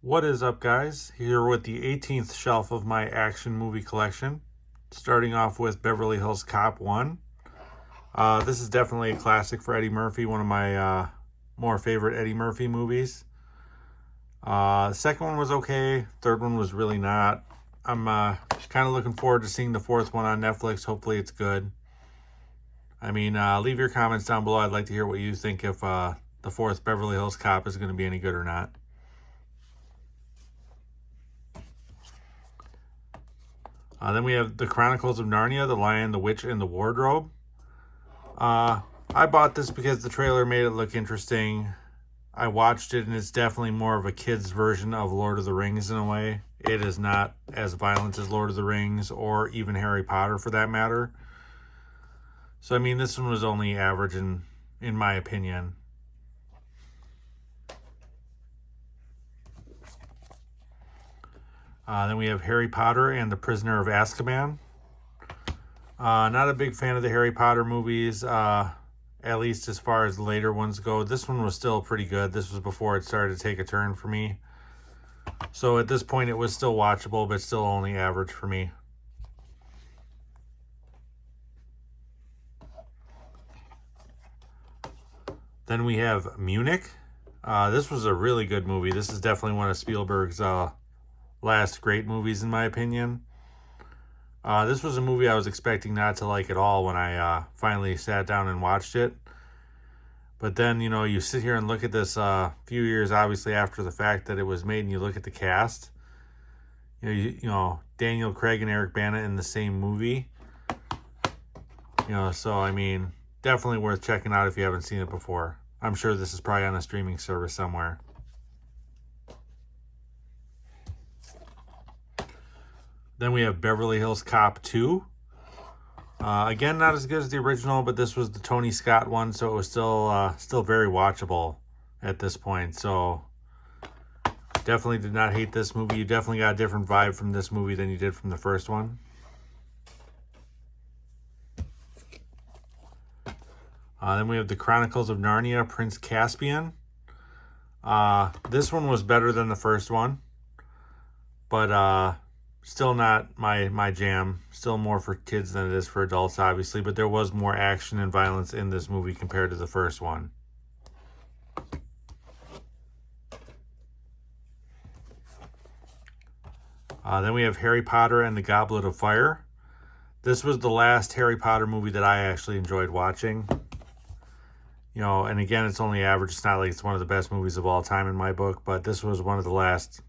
What is up, guys? Here with the 18th shelf of my action movie collection. Starting off with Beverly Hills Cop 1. This is definitely a classic for Eddie Murphy, one of my more favorite Eddie Murphy movies. The second one was okay. Third one was really not. I'm kind of looking forward to seeing the fourth one on Netflix. Hopefully it's good. I mean, leave your comments down below. I'd like to hear what you think if the fourth Beverly Hills Cop is going to be any good or not. Then we have The Chronicles of Narnia, The Lion, the Witch, and the Wardrobe. I bought this because the trailer made it look interesting. I watched it, and it's definitely more of a kid's version of Lord of the Rings in a way. It is not as violent as Lord of the Rings or even Harry Potter for that matter. So, I mean, this one was only average in my opinion. Then we have Harry Potter and the Prisoner of Azkaban. Not a big fan of the Harry Potter movies, at least as far as the later ones go. This one was still pretty good. This was before it started to take a turn for me. So at this point it was still watchable, but still only average for me. Then we have Munich. This was a really good movie. This is definitely one of Spielberg's last great movies in my opinion. This was a movie I was expecting not to like at all when I finally sat down and watched it. But then, you know, you sit here and look at this few years obviously after the fact that it was made, and you look at the cast. You know, Daniel Craig and Eric Bana in the same movie. You know, so I mean, definitely worth checking out if you haven't seen it before. I'm sure this is probably on a streaming service somewhere. Then we have Beverly Hills Cop 2. Again, not as good as the original, but this was the Tony Scott one, so it was still very watchable at this point. So definitely did not hate this movie. You definitely got a different vibe from this movie than you did from the first one. Then we have The Chronicles of Narnia, Prince Caspian. This one was better than the first one, but still not my jam. Still more for kids than it is for adults, obviously, but there was more action and violence in this movie compared to the first one. Then we have Harry Potter and the Goblet of Fire. This was the last Harry Potter movie that I actually enjoyed watching. You know, and again, it's only average. It's not like it's one of the best movies of all time in my book, but this was one of the last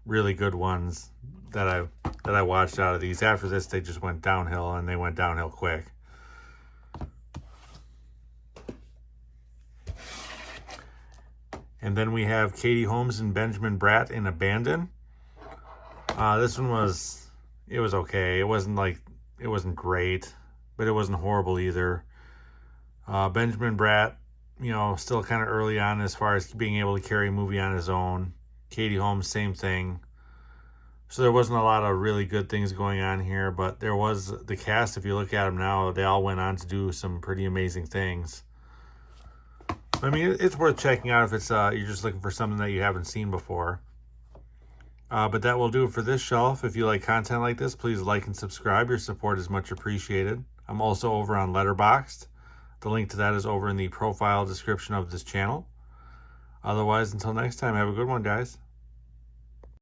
really good ones that I watched out of these. After this, they just went downhill, and they went downhill quick. And then we have Katie Holmes and Benjamin Bratt in Abandon. This one was okay. It wasn't great, but it wasn't horrible either. Benjamin Bratt, you know, still kind of early on as far as being able to carry a movie on his own. Katie Holmes, same thing. So there wasn't a lot of really good things going on here, but there was the cast. If you look at them now, they all went on to do some pretty amazing things. I mean, it's worth checking out if it's you're just looking for something that you haven't seen before. But that will do it for this shelf. If you like content like this, please like and subscribe. Your support is much appreciated. I'm also over on Letterboxd. The link to that is over in the profile description of this channel. Otherwise, until next time, have a good one, guys.